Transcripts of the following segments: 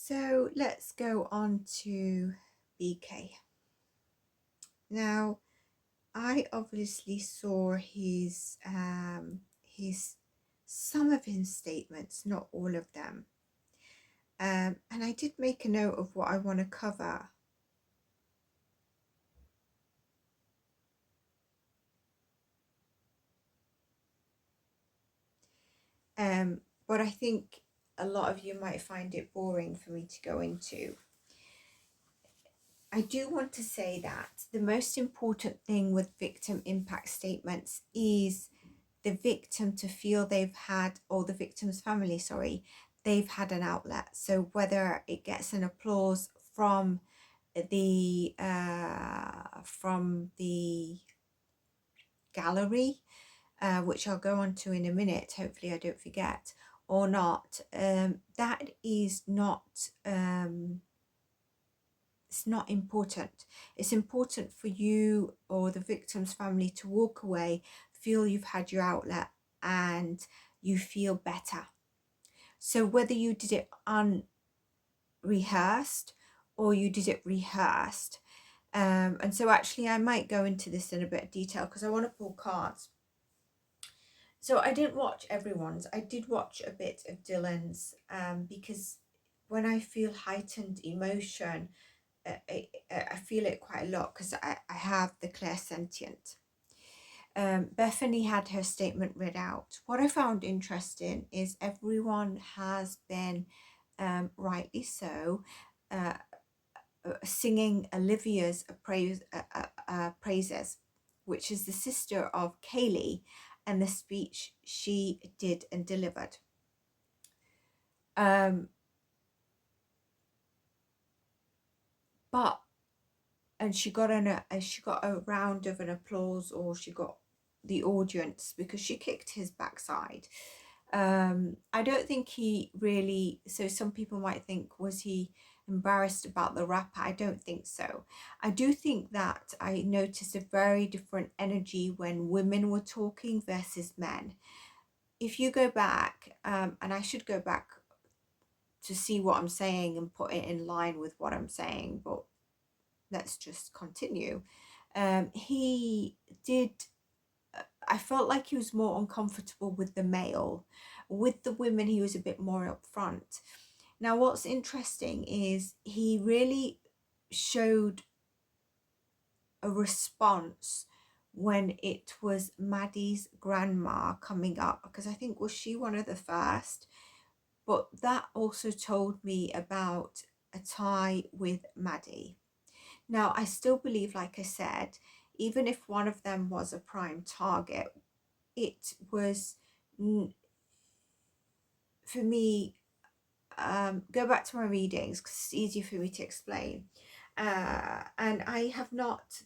So let's go on to BK. Now, I obviously saw his some of his statements, not all of them. And I did make a note of what I want to cover. But I think a lot of you might find it boring for me to go into. I do want to say that the most important thing with victim impact statements is the victim to feel they've had, or the victim's family, sorry, they've had an outlet. So whether it gets an applause from the gallery, which I'll go on to in a minute, hopefully I don't forget, or not, that is not it's not important. It's important for you or the victim's family to walk away, feel you've had your outlet, and you feel better. So whether you did it unrehearsed or you did it rehearsed, and so actually I might go into this in a bit of detail because I want to pull cards. So I didn't watch everyone's. I did watch a bit of Dylan's, because when I feel heightened emotion, I feel it quite a lot because I have the clairsentient. Bethany had her statement read out. What I found interesting is everyone has been, rightly so, singing Olivia's praises, which is the sister of Kaylee, and the speech she did and delivered. And she got a round of an applause, or she got the audience because she kicked his backside. I don't think he really, so some people might think, was he embarrassed about the rapper? I don't think so. I do think that I noticed a very different energy when women were talking versus men. If you go back, and I should go back to see what I'm saying and put it in line with what I'm saying, but let's just continue. He did, I felt like he was more uncomfortable with the male. With the women, he was a bit more upfront. Now, what's interesting is he really showed a response when it was Maddie's grandma coming up, because I think, was she one of the first? But that also told me about a tie with Maddie. Now, I still believe, like I said, even if one of them was a prime target, it was, for me, go back to my readings because it's easier for me to explain. And I have not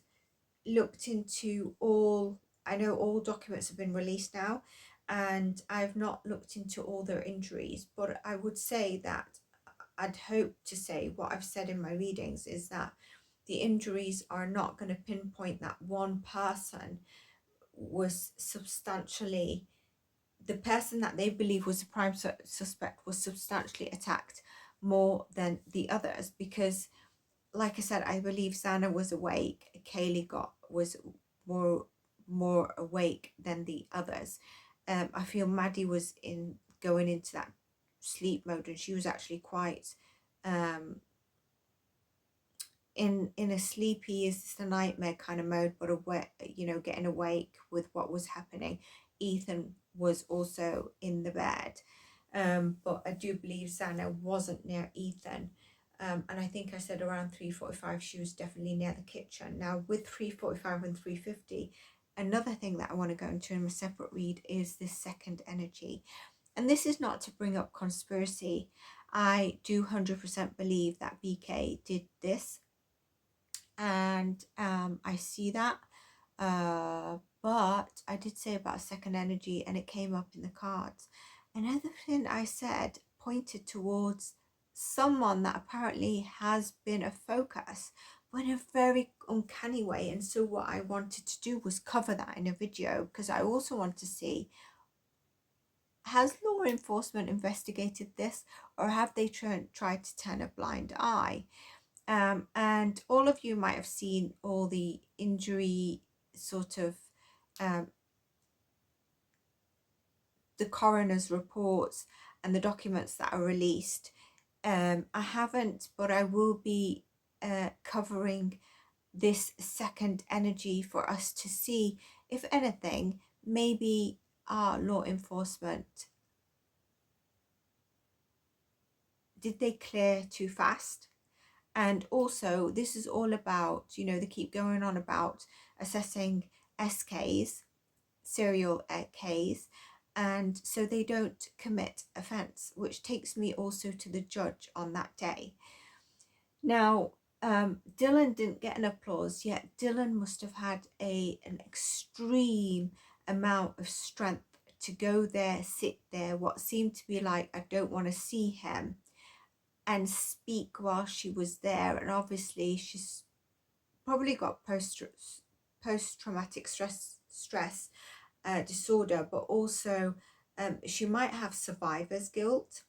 looked into all, I know all documents have been released now, and I've not looked into all their injuries, but I would say that I'd hope to say what I've said in my readings is that the injuries are not going to pinpoint that one person was substantially, the person that they believe was the prime suspect was substantially attacked more than the others, because like I said, I believe Sana was awake, Kaylee was more awake than the others. I feel Maddie was going into that sleep mode, and she was actually quite in a sleepy, is this a nightmare kind of mode, but awake, getting awake with what was happening. Ethan was also in the bed, but I do believe Sana wasn't near Ethan. And I think I said around 3:45 she was definitely near the kitchen. Now with 3:45 and 3:50, another thing that I want to go into in a separate read is this second energy. And this is not to bring up conspiracy. I do 100% believe that BK did this, and I see that, but I did say about a second energy, and it came up in the cards. Another thing I said pointed towards someone that apparently has been a focus, but in a very uncanny way. And so what I wanted to do was cover that in a video, because I also want to see has law enforcement investigated this, or have they tried to turn a blind eye? And all of you might have seen all the injury sort of the coroner's reports and the documents that are released. I haven't, but I will be covering this second energy for us to see if anything, maybe our law enforcement, did they clear too fast? And also, this is all about, you know, they keep going on about assessing SKs, serial Ks, and so they don't commit offence, which takes me also to the judge on that day. Now, Dylan didn't get an applause, yet Dylan must have had an extreme amount of strength to go there, sit there, what seemed to be like, I don't want to see him, and speak while she was there. And obviously she's probably got post-traumatic stress disorder, but also she might have survivor's guilt.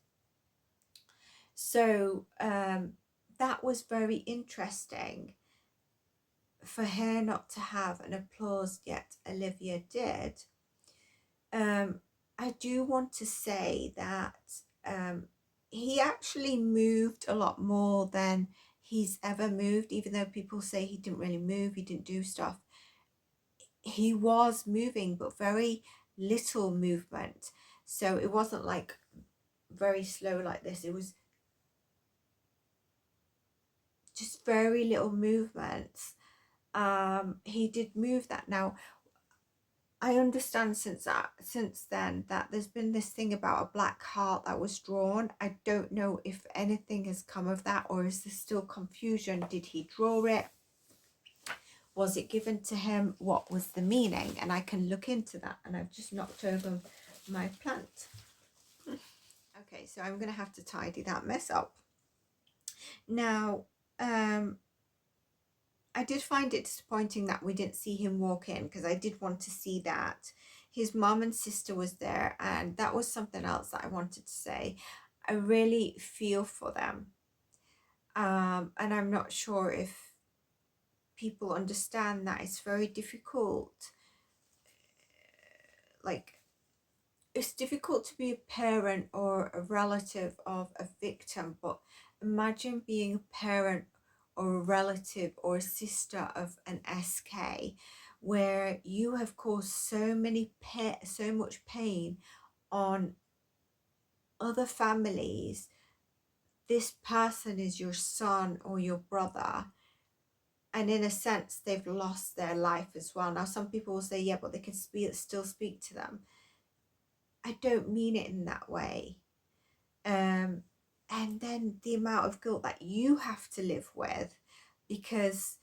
So that was very interesting for her not to have an applause, yet Olivia did. I do want to say that he actually moved a lot more than he's ever moved, even though people say he didn't really move, he didn't do stuff. He was moving, but very little movement. So it wasn't like very slow like this. It was just very little movements. He did move that. Now, I understand since then that there's been this thing about a black heart that was drawn. I don't know if anything has come of that, or is there still confusion? Did he draw it? Was it given to him? What was the meaning? And I can look into that. And I've just knocked over my plant. Okay, so I'm going to have to tidy that mess up. Now, I did find it disappointing that we didn't see him walk in, because I did want to see that. His mom and sister was there, and that was something else that I wanted to say. I really feel for them. And I'm not sure if people understand that it's very difficult. Like, it's difficult to be a parent or a relative of a victim, but imagine being a parent or a relative or a sister of an SK, where you have caused so much pain on other families. This person is your son or your brother, and in a sense they've lost their life as well. Now some people will say, yeah, but they can still speak to them. I don't mean it in that way. And then the amount of guilt that you have to live with, because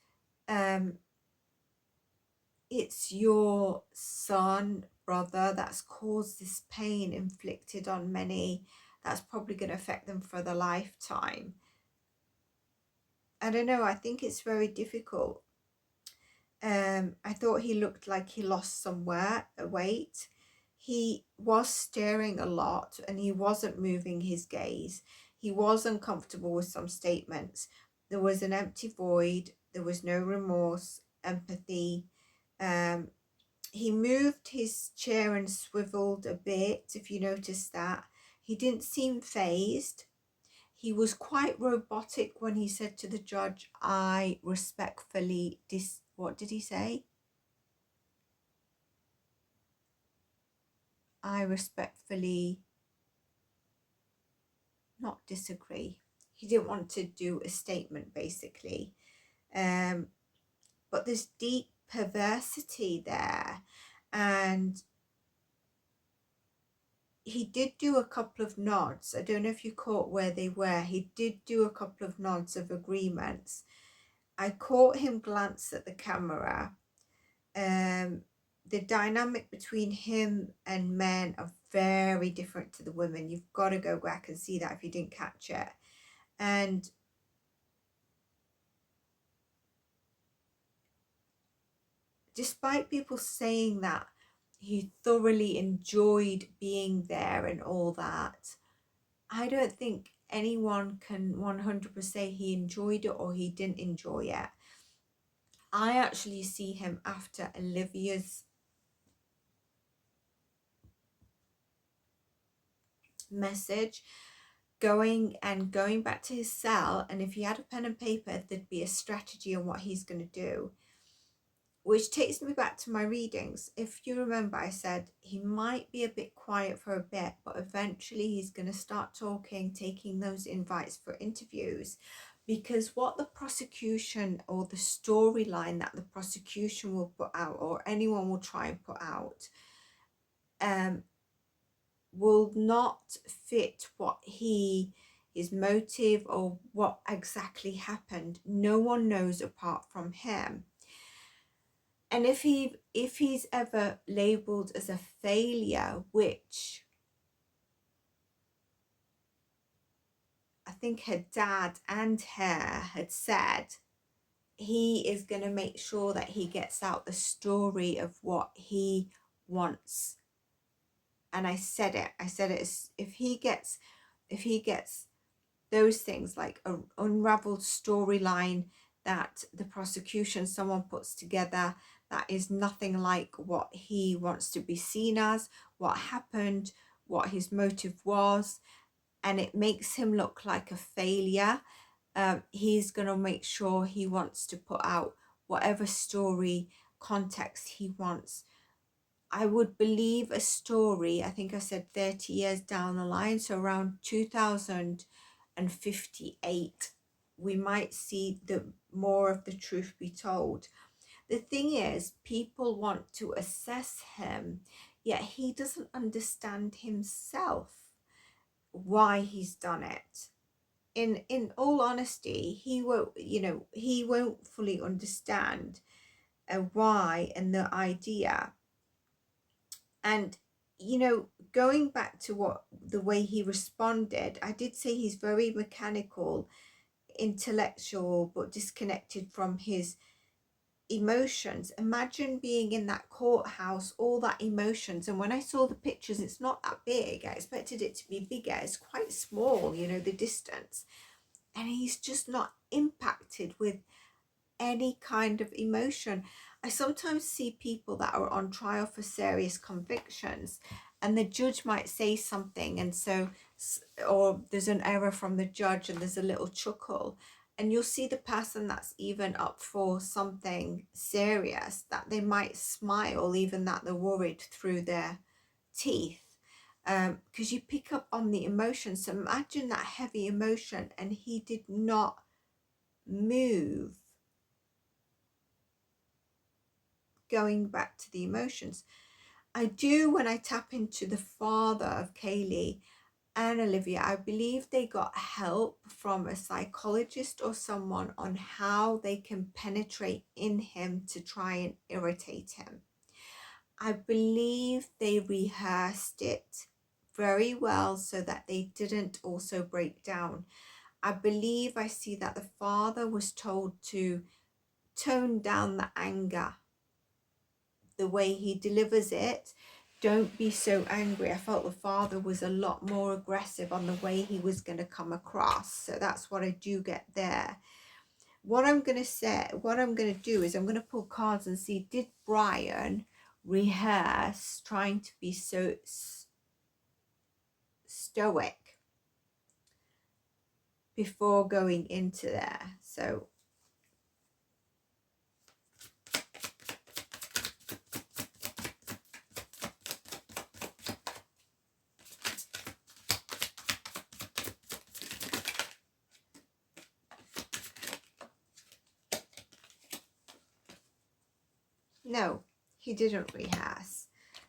it's your son, brother that's caused this pain inflicted on many, that's probably going to affect them for their lifetime. I don't know, I think it's very difficult. I thought he looked like he lost some weight. He was staring a lot and he wasn't moving his gaze. He was uncomfortable with some statements. There was an empty void. There was no remorse, empathy. He moved his chair and swiveled a bit, if you noticed that. He didn't seem fazed. He was quite robotic when he said to the judge, I respectfully what did he say? I respectfully not disagree. He didn't want to do a statement, basically. But there's deep perversity there. And he did do a couple of nods. I don't know if you caught where they were. He did do a couple of nods of agreements. I caught him glance at the camera. The dynamic between him and men are very different to the women. You've got to go back and see that if you didn't catch it. And despite people saying that he thoroughly enjoyed being there and all that. I don't think anyone can 100% say he enjoyed it or he didn't enjoy it. I actually see him after Olivia's message going back to his cell, and if he had a pen and paper, there'd be a strategy on what he's going to do. Which takes me back to my readings. If you remember, I said he might be a bit quiet for a bit, but eventually he's going to start talking, taking those invites for interviews. Because what the prosecution, or the storyline that the prosecution will put out, or anyone will try and put out, will not fit what his motive or what exactly happened. No one knows apart from him. And if he's ever labeled as a failure, which I think her dad and her had said, he is going to make sure that he gets out the story of what he wants. And I said it if he gets those things, like an unraveled storyline that the prosecution, someone puts together, that is nothing like what he wants to be seen as, what happened, what his motive was, and it makes him look like a failure, he's going to make sure he wants to put out whatever story context he wants. I would believe a story, I think I said 30 years down the line, so around 2058, we might see the more of the truth be told. The thing is, people want to assess him, yet he doesn't understand himself why he's done it. In all honesty, he won't fully understand why and the idea. And going back to the way he responded, I did say he's very mechanical, intellectual, but disconnected from his emotions. Imagine being in that courthouse, all that emotions. And when I saw the pictures, it's not that big. I expected it to be bigger. It's quite small, the distance. And he's just not impacted with any kind of emotion. I sometimes see people that are on trial for serious convictions, and the judge might say something, and so, or there's an error from the judge and there's a little chuckle, and you'll see the person that's even up for something serious, that they might smile, even that they're worried through their teeth, because you pick up on the emotion. So imagine that heavy emotion, and he did not move. Going back to the emotions, I do, when I tap into the father of Kaylee and Olivia, I believe they got help from a psychologist or someone on how they can penetrate in him to try and irritate him. I believe they rehearsed it very well so that they didn't also break down. I believe I see that the father was told to tone down the anger, the way he delivers it. Don't be so angry. I felt the father was a lot more aggressive on the way he was going to come across. So that's what I do get there. What I'm going to do is I'm going to pull cards and see, did Bryan rehearse trying to be so stoic before going into there? So no, he didn't rehearse.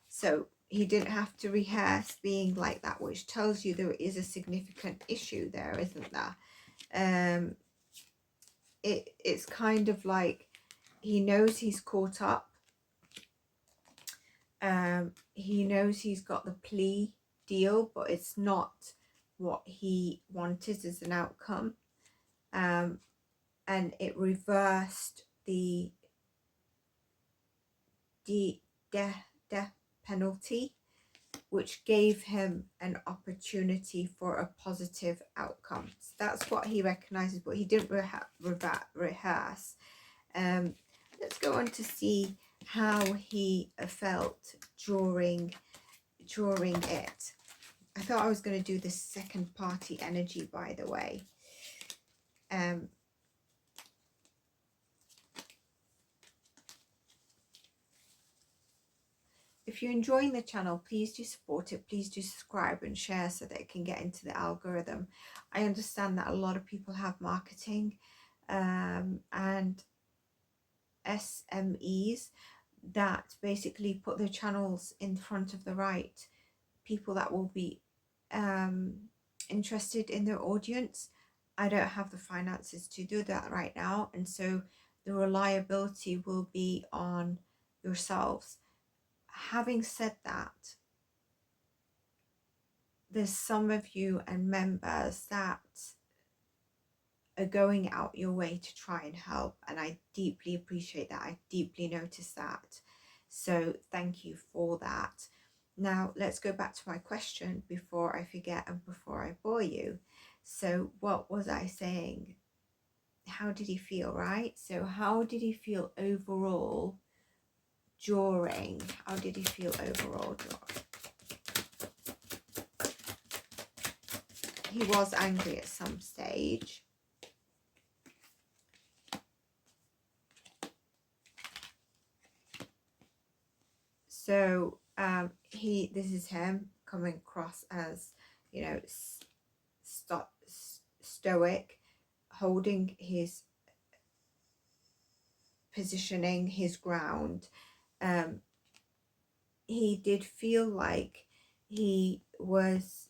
So he didn't have to rehearse being like that, which tells you there is a significant issue there, isn't there? It's kind of like he knows he's caught up. He knows he's got the plea deal, but it's not what he wanted as an outcome. And it reversed the death penalty, which gave him an opportunity for a positive outcome. So that's what he recognizes, but he didn't rehearse. Let's go on to see how he felt during it. I thought I was going to do the second party energy, by the way. If you're enjoying the channel, please do support it. Please do subscribe and share so that it can get into the algorithm. I understand that a lot of people have marketing and SMEs that basically put their channels in front of the right people that will be interested in their audience. I don't have the finances to do that right now, and so the reliability will be on yourselves. Having said that, there's some of you and members that are going out your way to try and help, and I deeply appreciate that. I deeply notice that, so thank you for that. Now let's go back to my question before I forget and before I bore you. So what was I saying? How did he feel, right? So how did he feel overall during? How did he feel overall during? He was angry at some stage. So this is him coming across as, you know, stoic, holding his positioning, his ground. He did feel like he was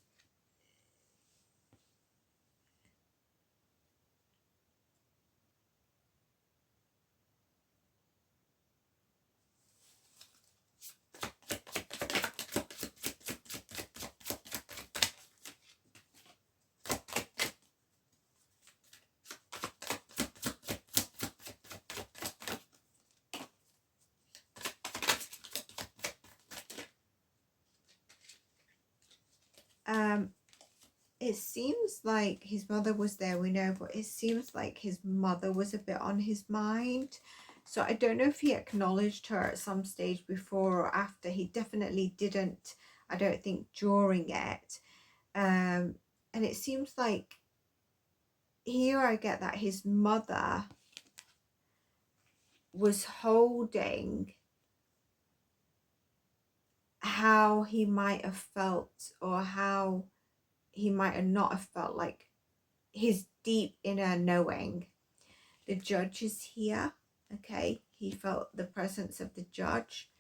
it seems like his mother was there, we know, but it seems like his mother was a bit on his mind. So I don't know if he acknowledged her at some stage before or after. He definitely didn't, I don't think, during it. And it seems like here I get that his mother was holding how he might have felt, or how he might have not have felt, like his deep inner knowing. The judge is here, okay? He felt the presence of the judge,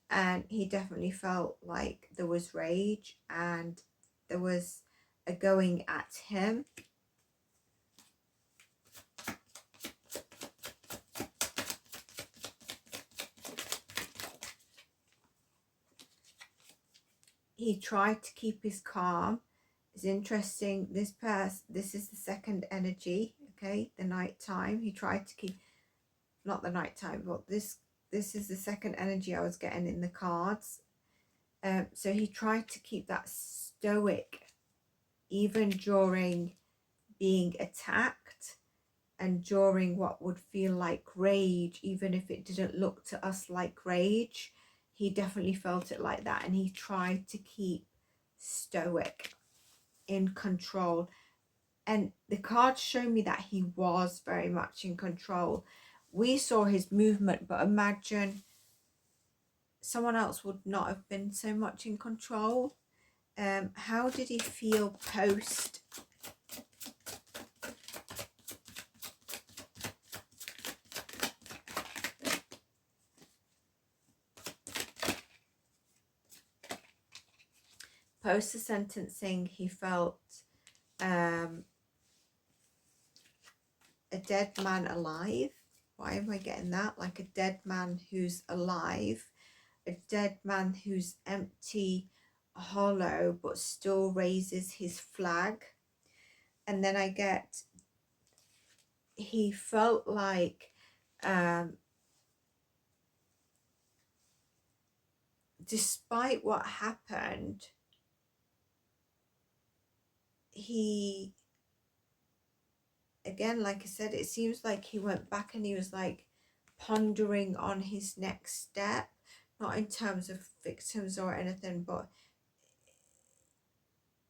and he definitely felt like there was rage and there was a going at him. He tried to keep his calm. It's interesting, this is the second energy, okay, the night time. He tried to keep, not the night time, but this is the second energy I was getting in the cards. So he tried to keep that stoic even during being attacked and during what would feel like rage, even if it didn't look to us like rage. He definitely felt it like that, and he tried to keep stoic, in control. And the cards show me that he was very much in control. We saw his movement, but imagine someone else would not have been so much in control. How did he feel post? Post the sentencing, he felt a dead man alive. Why am I getting that? Like a dead man who's alive, a dead man who's empty, hollow, but still raises his flag. And then I get, he felt like despite what happened, he, again, like I said, it seems like he went back and he was like pondering on his next step, not in terms of victims or anything, but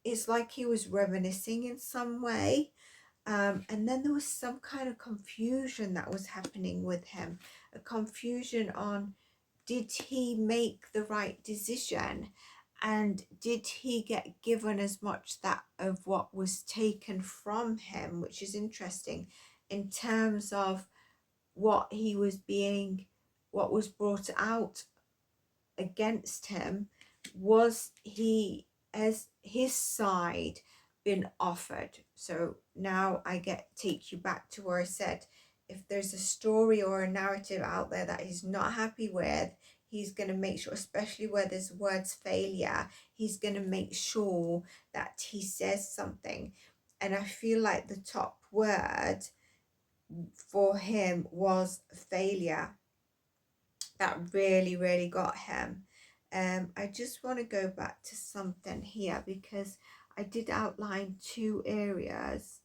it's like he was reminiscing in some way. And then there was some kind of confusion that was happening with him, a confusion on, did he make the right decision, and did he get given as much that of what was taken from him, which is interesting in terms of what he was being, what was brought out against him. Was he, as his side, been offered? So now I take you back to where I said, if there's a story or a narrative out there that he's not happy with, he's going to make sure, especially where there's words failure, he's going to make sure that he says something. And I feel like the top word for him was failure. That really got him. I just want to go back to something here, because I did outline 2 areas.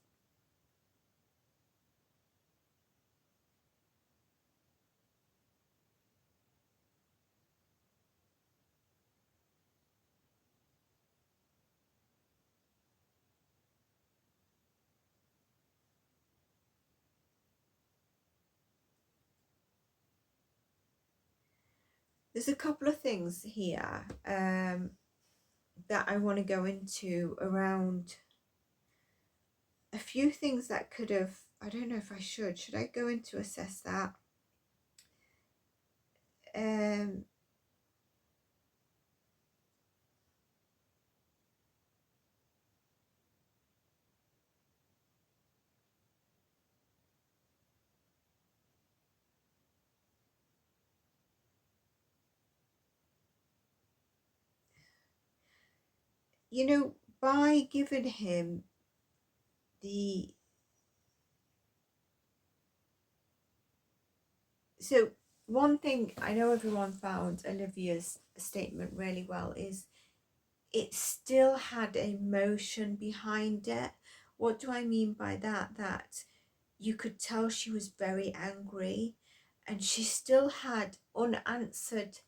There's a couple of things here that I want to go into around a few things that could have, I don't know if I should I go into assess that? You know, by giving him the, so one thing I know everyone found Olivia's statement really well is it still had emotion behind it. What do I mean by that? That you could tell she was very angry, and she still had unanswered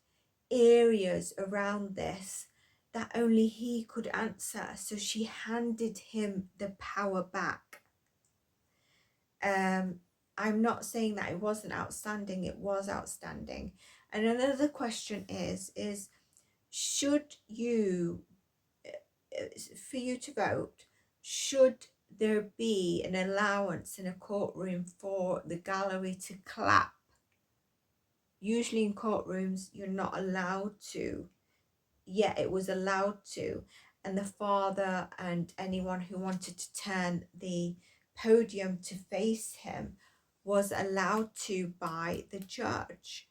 areas around this that only he could answer. So she handed him the power back. I'm not saying that it wasn't outstanding, it was outstanding. And another question is should you, for you to vote, should there be an allowance in a courtroom for the gallery to clap? Usually in courtrooms you're not allowed to, yet it was allowed to, and the father and anyone who wanted to turn the podium to face him was allowed to by the judge.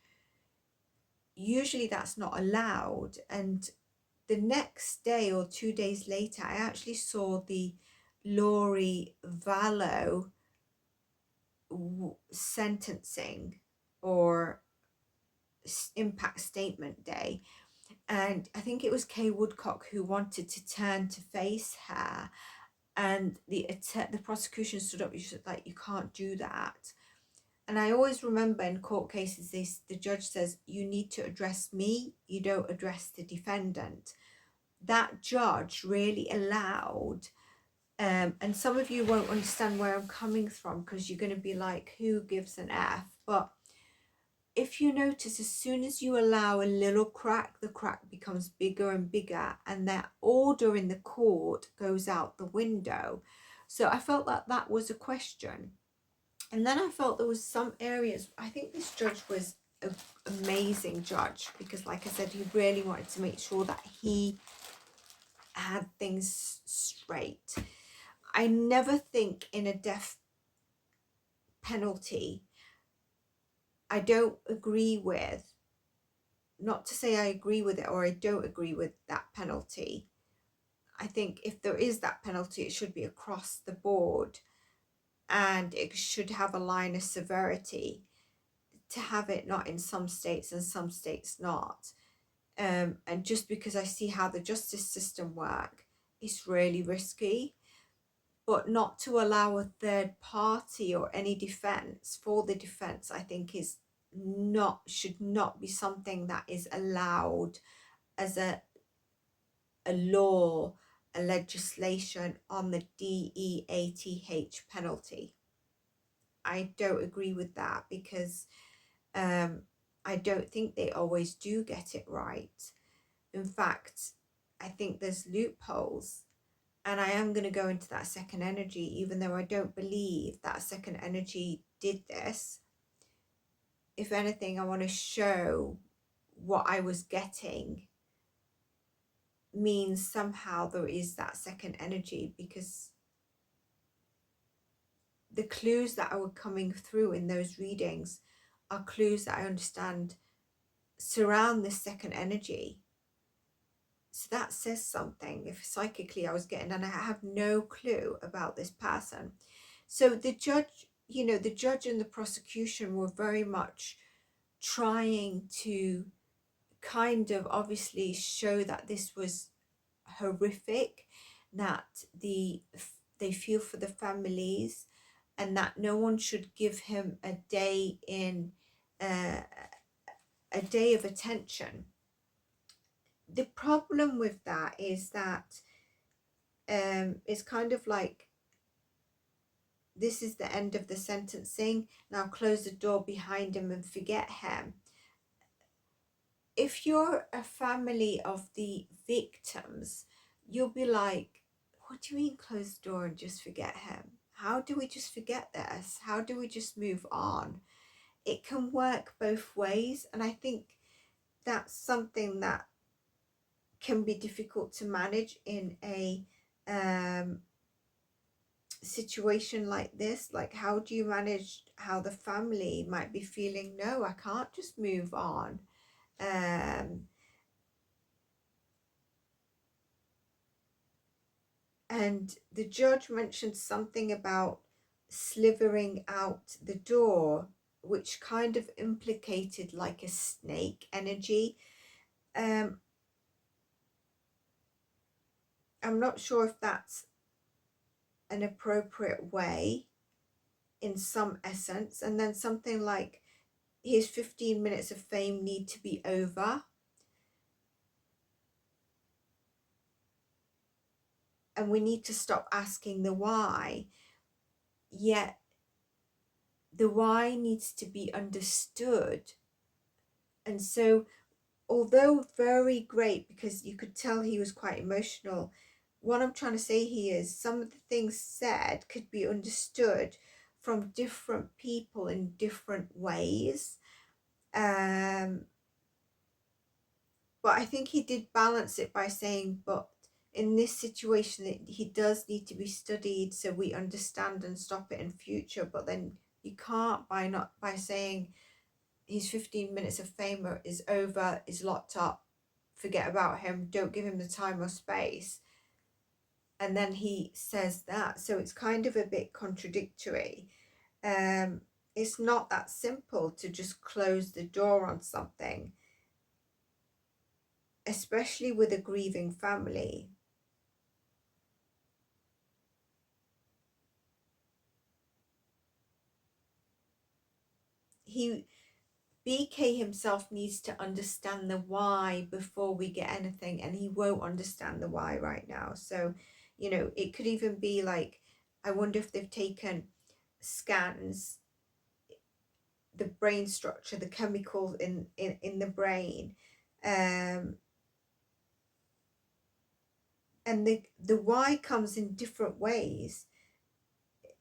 Usually that's not allowed. And the next day or 2 days later, I actually saw the Lori Vallow sentencing or impact statement day, and I think it was Kay Woodcock who wanted to turn to face her, and the prosecution stood up. You said, like, you can't do that. And I always remember in court cases, the judge says, you need to address me, you don't address the defendant. That judge really allowed, and some of you won't understand where I'm coming from, because you're going to be like, who gives an F? But if you notice, as soon as you allow a little crack, the crack becomes bigger and bigger, and that order in the court goes out the window. So I felt that that was a question. And then I felt there was some areas, I think this judge was an amazing judge, because like I said, he really wanted to make sure that he had things straight. I never think in a death penalty, I don't agree with, not to say I agree with it or I don't agree with that penalty. I think if there is that penalty, it should be across the board, and it should have a line of severity. To have it not in some states and some states not, And just because I see how the justice system work, it's really risky. But not to allow a third party or any defense for the defense, I think should not be something that is allowed as a law, a legislation on the DEATH penalty. I don't agree with that, because I don't think they always do get it right. In fact, I think there's loopholes. And I am going to go into that second energy, even though I don't believe that second energy did this. If anything, I want to show what I was getting means somehow there is that second energy, because the clues that are coming through in those readings are clues that I understand surround this second energy. So that says something. If psychically I was getting, and I have no clue about this person. So the judge, the judge and the prosecution were very much trying to kind of obviously show that this was horrific, that they feel for the families, and that no one should give him a day of attention. The problem with that is that it's kind of like, this is the end of the sentencing, now close the door behind him and forget him. If you're a family of the victims, you'll be like, what do you mean close the door and just forget him? How do we just forget this? How do we just move on? It can work both ways, and I think that's something that can be difficult to manage in a situation like this. Like, how do you manage how the family might be feeling? No, I can't just move on. And the judge mentioned something about slithering out the door, which kind of implicated like a snake energy. I'm not sure if that's an appropriate way in some essence. And then something like, his 15 minutes of fame need to be over. And we need to stop asking the why. Yet the why needs to be understood. And so, although very great, because you could tell he was quite emotional, what I'm trying to say here is some of the things said could be understood from different people in different ways. But I think he did balance it by saying, but in this situation, he does need to be studied so we understand and stop it in future. But then you can't by saying his 15 minutes of fame is over, is locked up, forget about him, don't give him the time or space. And then he says that. So it's kind of a bit contradictory. It's not that simple to just close the door on something, especially with a grieving family. BK himself needs to understand the why before we get anything, and he won't understand the why right now. So, it could even be like, I wonder if they've taken scans, the brain structure, the chemicals in the brain, and the why comes in different ways,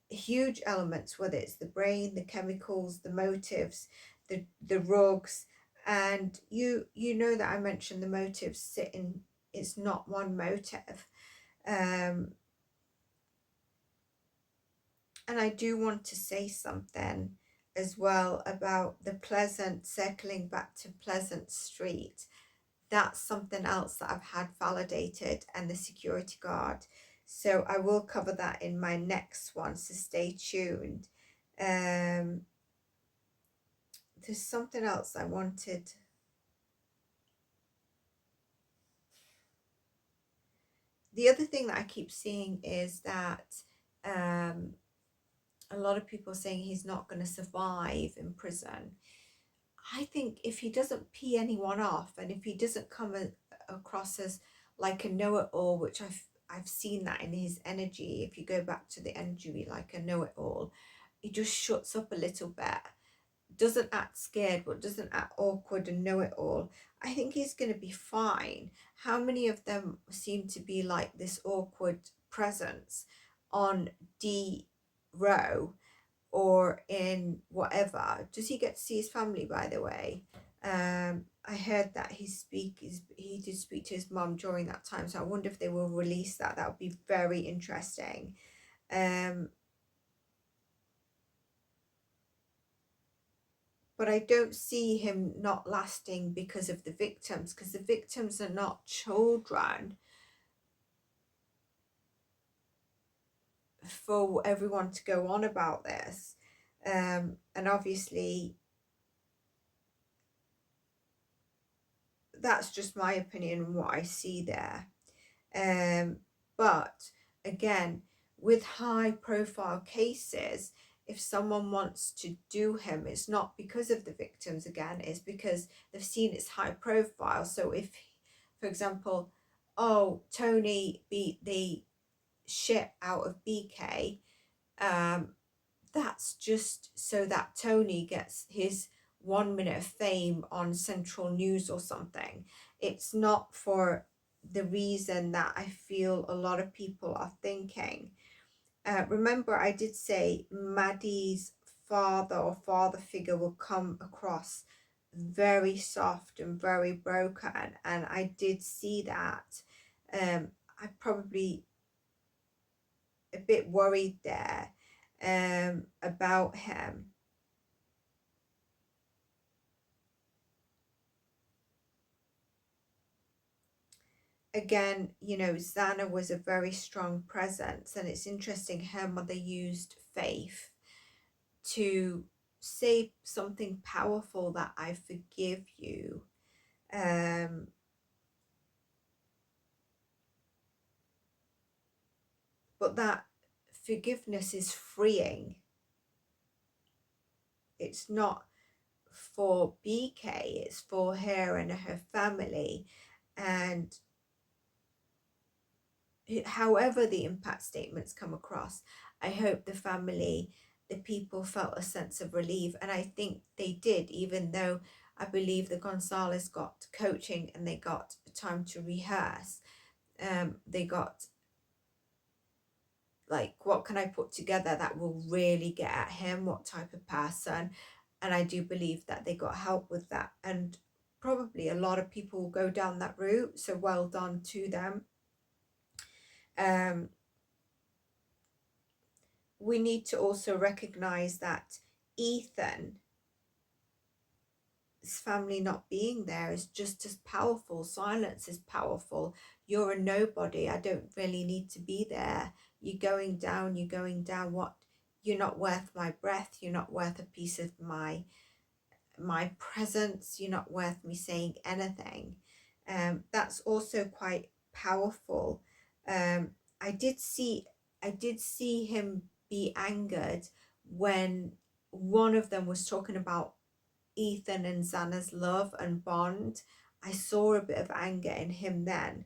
huge elements, whether it's the brain, the chemicals, the motives, the rugs. And you know that I mentioned the motives sitting, it's not one motive. And I do want to say something as well about the Pleasant, circling back to Pleasant Street. That's something else that I've had validated, and the security guard. So I will cover that in my next one, so stay tuned. There's something else I wanted. the other thing that I keep seeing is that a lot of people are saying he's not going to survive in prison. I think if he doesn't pee anyone off, and if he doesn't come across as like a know-it-all, which I've seen that in his energy. If you go back to the energy, like a know-it-all, he just shuts up a little bit, doesn't act scared, but doesn't act awkward and know-it-all. I think he's going to be fine. How many of them seem to be like this awkward presence on D row or in whatever? Does he get to see his family, by the way? I heard that he did speak to his mum during that time, so I wonder if they will release that. That would be very interesting. But I don't see him not lasting because of the victims, because the victims are not children for everyone to go on about this. And obviously that's just my opinion and what I see there. But again, with high profile cases, if someone wants to do him, it's not because of the victims, again, it's because they've seen it's high profile. So if, for example, oh, Tony beat the shit out of BK, that's just so that Tony gets his 1 minute of fame on Central News or something. It's not for the reason that I feel a lot of people are thinking. Remember, I did say Maddie's father or father figure will come across very soft and very broken, and I did see that. I probably a bit worried there about him. Again, you know, Zana was a very strong presence, and it's interesting her mother used faith to say something powerful, that I forgive you. But that forgiveness is freeing. It's not for BK, it's for her and her family. And however the impact statements come across, I hope the family, the people felt a sense of relief. And I think they did, even though I believe the Gonzalez got coaching and they got time to rehearse. They got like, what can I put together that will really get at him, what type of person? And I do believe that they got help with that, and probably a lot of people will go down that route, so well done to them. We need to also recognize that Ethan's family not being there is just as powerful. Silence is powerful. You're a nobody. I don't really need to be there. You're going down. You're going down. What? You're not worth my breath. You're not worth a piece of my presence. You're not worth me saying anything. That's also quite powerful. I did see him be angered when one of them was talking about Ethan and Xana's love and bond. I saw a bit of anger in him then.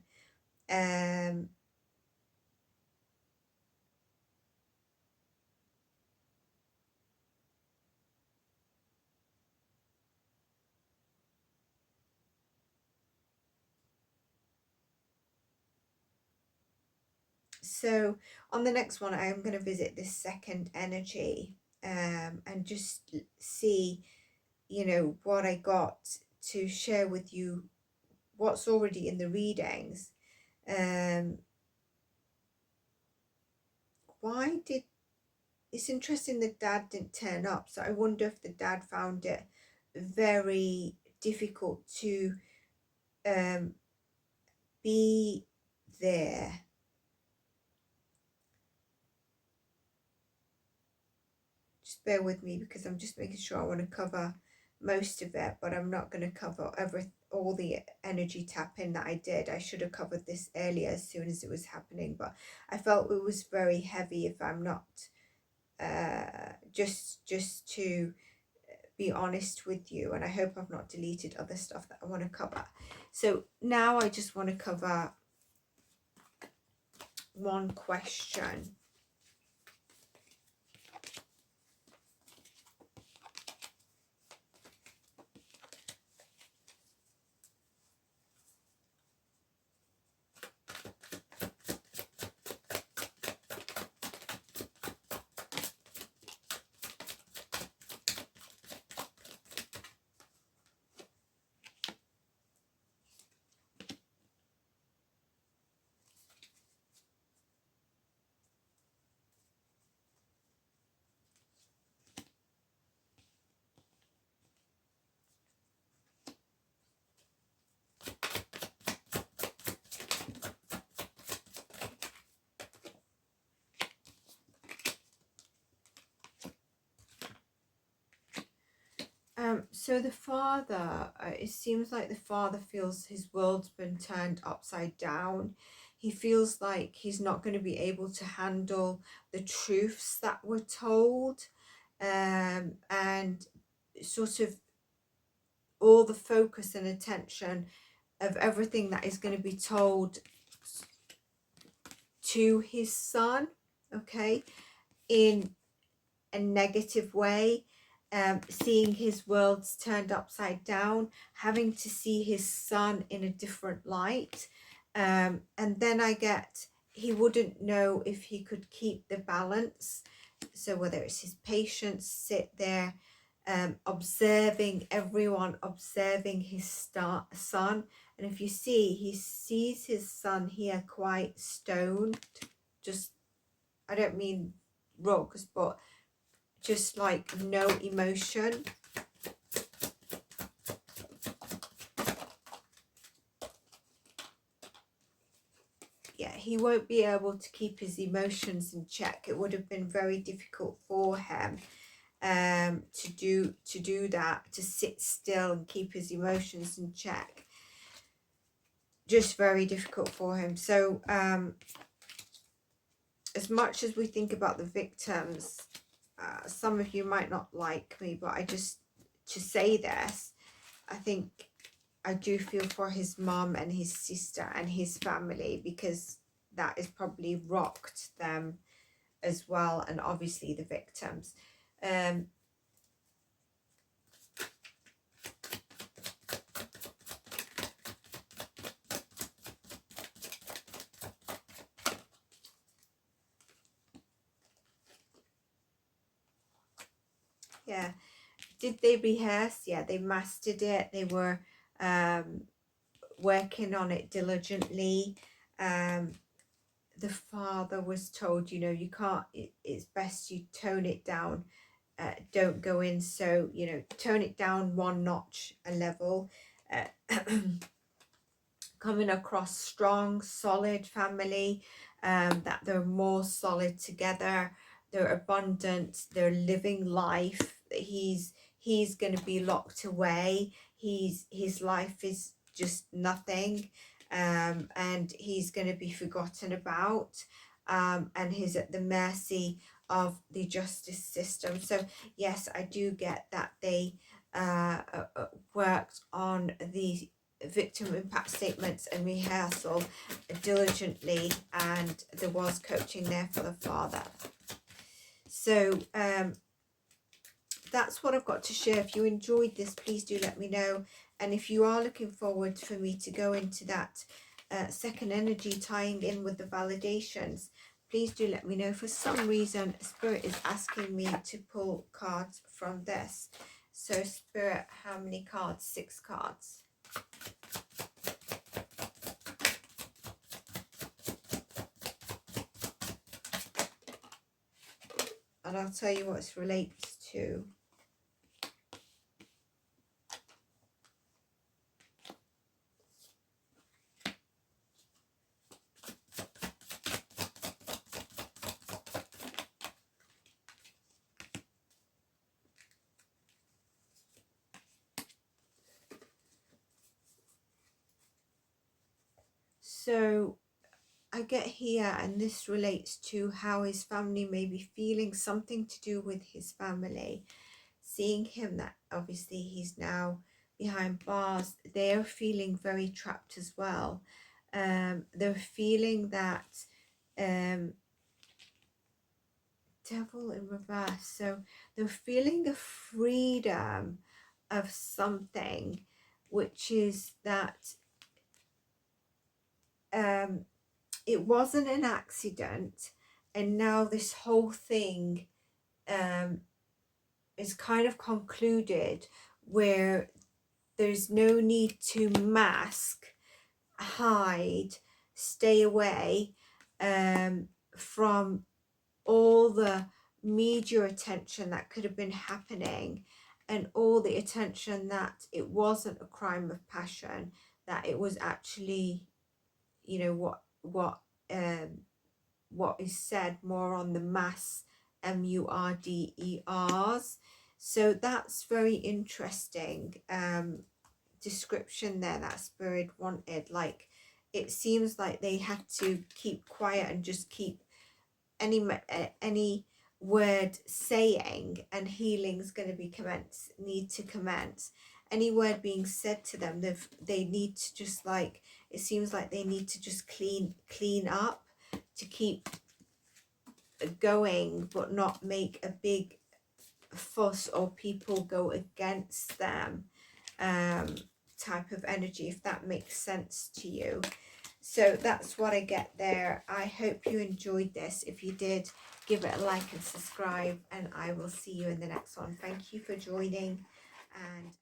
So on the next one, I am going to visit this second energy and just see, you know, what I got to share with you, what's already in the readings. Why did, it's interesting that Dad didn't turn up, so I wonder if the dad found it very difficult to be there. Just bear with me because I'm just making sure I want to cover most of it, but I'm not going to cover all the energy tapping that I did. I should have covered this earlier as soon as it was happening, but I felt it was very heavy, if I'm not just to be honest with you, and I hope I've not deleted other stuff that I want to cover. So now I just want to cover one question. So the father, it seems like the father feels his world's been turned upside down. He feels like he's not going to be able to handle the truths that were told, and sort of all the focus and attention of everything that is going to be told to his son, okay, in a negative way. Seeing his world's turned upside down, having to see his son in a different light, and then I get he wouldn't know if he could keep the balance. So whether it's his patience, sit there observing everyone, observing his son, and if you see, he sees his son here quite stoned, just, I don't mean rugs, but just like no emotion. Yeah, he won't be able to keep his emotions in check. It would have been very difficult for him to do that, to sit still and keep his emotions in check. Just very difficult for him. So as much as we think about the victims, some of you might not like me, but to say this, I think I do feel for his mum and his sister and his family, because that has probably rocked them as well, and obviously the victims. Yeah. Did they rehearse? Yeah, they mastered it. They were working on it diligently. The father was told, you know, you can't, it's best you tone it down. Don't go in, so, you know, tone it down one notch, a level. Coming across strong, solid family, that they're more solid together, they're abundant, they're living life. He's going to be locked away. His life is just nothing, and he's going to be forgotten about, and he's at the mercy of the justice system. So yes, I do get that they worked on the victim impact statements and rehearsal diligently, and there was coaching there for the father. So that's what I've got to share. If you enjoyed this, please do let me know, and if you are looking forward for me to go into that second energy tying in with the validations, please do let me know. For some reason Spirit is asking me to pull cards from this. So Spirit, how many cards? 6 cards. And I'll tell you what it relates to. So I get here, and this relates to how his family may be feeling, something to do with his family. Seeing him, that obviously he's now behind bars, they're feeling very trapped as well. They're feeling that devil in reverse. So they're feeling a freedom of something, which is that it wasn't an accident, and now this whole thing is kind of concluded, where there's no need to mask, hide, stay away from all the media attention that could have been happening, and all the attention that it wasn't a crime of passion, that it was actually, you know, what is said more on the mass murders. So that's very interesting description there that Spirit wanted. Like, it seems like they had to keep quiet and just keep any word saying, and healing's going to be need to commence. Any word being said to them, they need to just, like, it seems like they need to just clean up to keep going, but not make a big fuss or people go against them type of energy, if that makes sense to you. So that's what I get there. I hope you enjoyed this. If you did, give it a like and subscribe, and I will see you in the next one. Thank you for joining, and